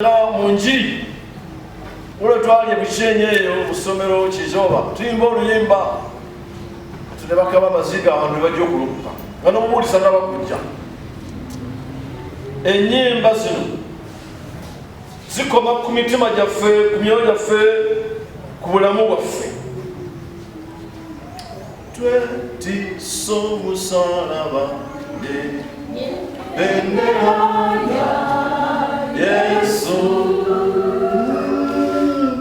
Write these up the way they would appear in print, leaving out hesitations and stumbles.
Munji ulo twali ebishenyeyo musomero kizoba tuyimba oluyimba tulebaka babaziga abantu bajja okuluppa nga n'omuwulisa n'abakujja. Ennyimba zino zikoma ku mitima gyaffe, ku myoyo gyaffe, ku bulamu bwaffe. Twetiisa omusalaba bendera ya Yesu,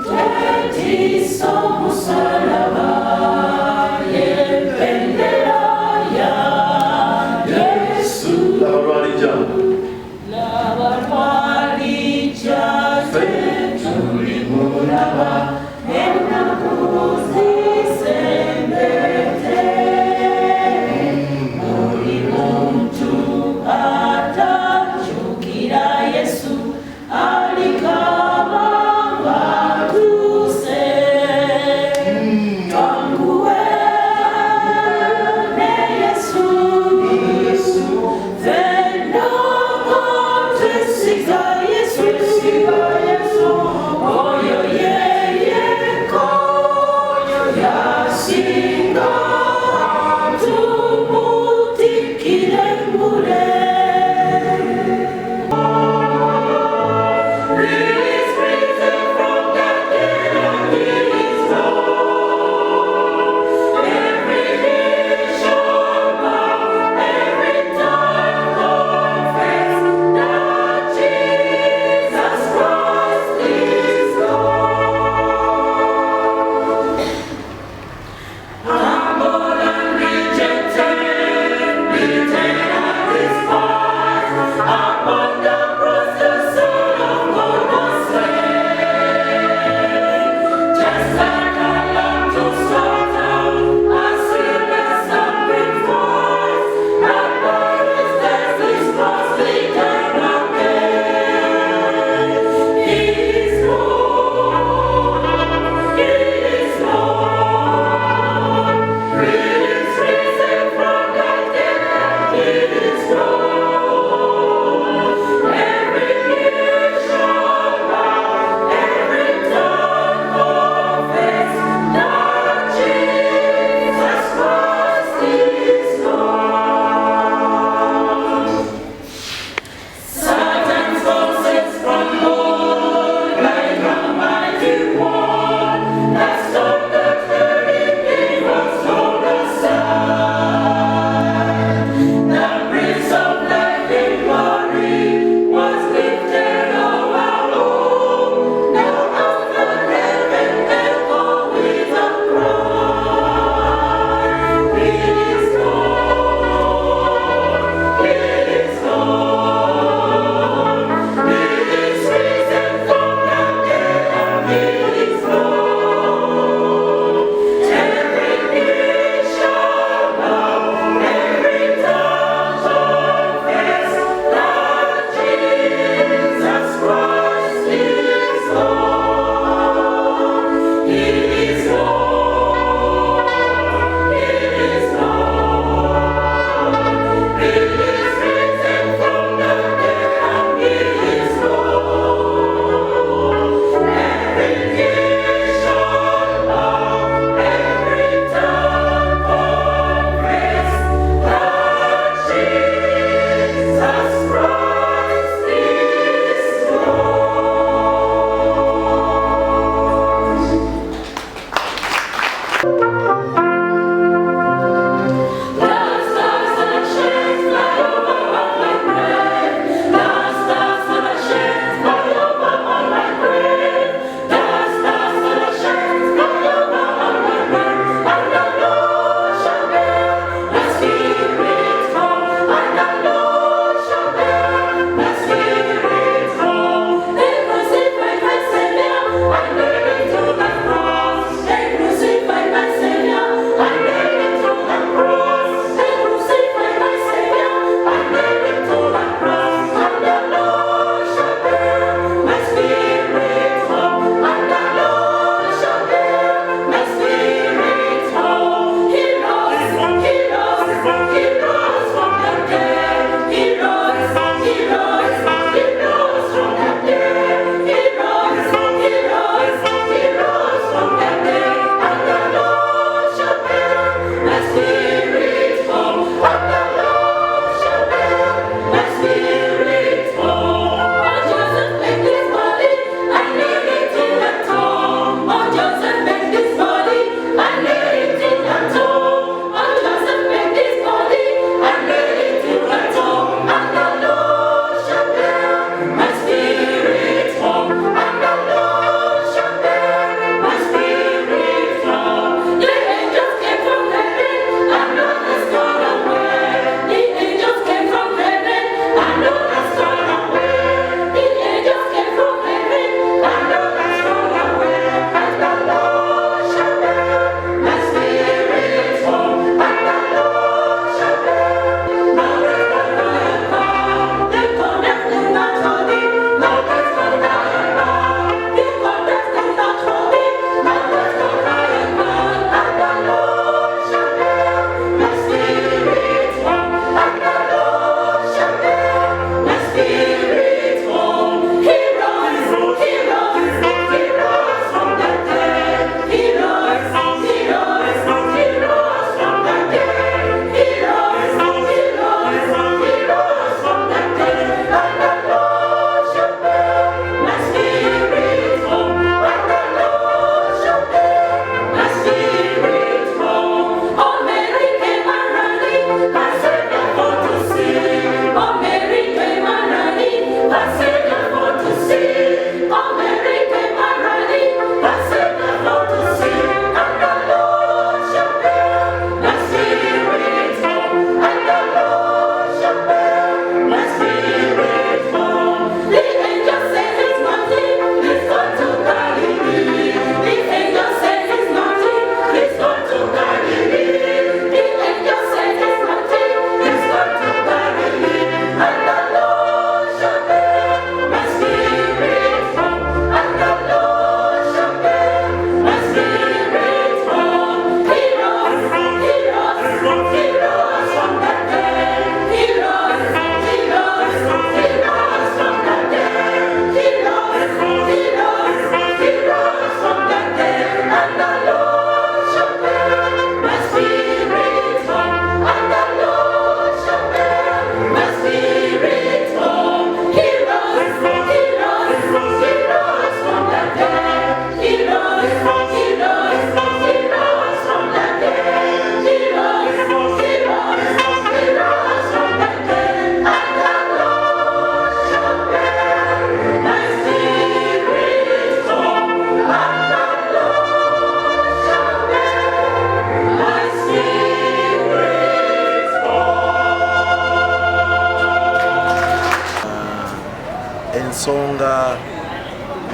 twetiisa omusalaba bendera ya Yesu. Laba lwalija tuli mulaba ennaku zisembedde, buli muntu atajjukira Yesu alikaba batuse. Twanguwe ne Yesu, fenna twesiga Yesu, oyo yeyeko yasinga tumutikire mbule. Upon the cross the Son of God was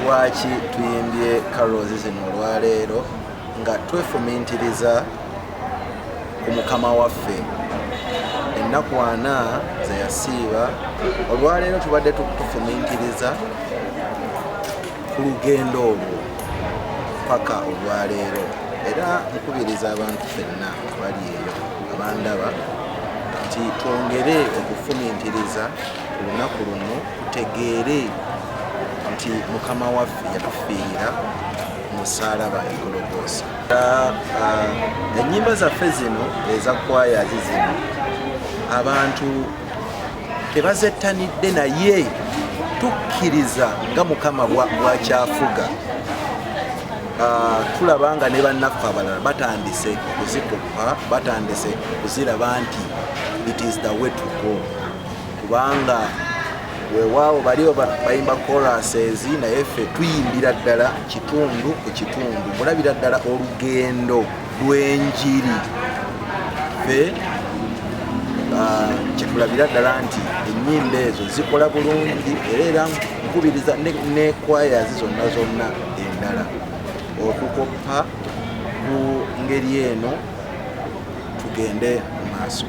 lwaki tuyimbye carols zino olwaleero nga twefumiitiriza ku mukama waffe ennaku 4 ze yasiiba. Olwaleero tubadde tufumiitiriza ku lugendo olwo paka olwaleero, era nkubiriza abantu ffenna bali eyo abandaba nti twongere okufumiitiriza ku lunaku luno, tutegeere nti mukama waffe yatufiirira musaalaba e Gologoosa. Ennyimba zaffe zino eza kwayaazi zino abantu tebazettanidde, naye tukkiriza nga mukama bwakyafuga. Tulaba nga ne bannaffe abalala batandise okuzikuppa, batandise okuziraba nti it is the way to go, kubanga weewaawo baliwo bayimba choruses naye ffe tuyimbira ddala kitundu ku kitundu, mulabira ddala olugendo lw'enjiri. Ffe kyetulabira ddala nti ennyimba ezo zikola bulungi, era nkubiriza ne kwayaazi zonna endala okukoppa ku ngeri eno tugende mu maaso.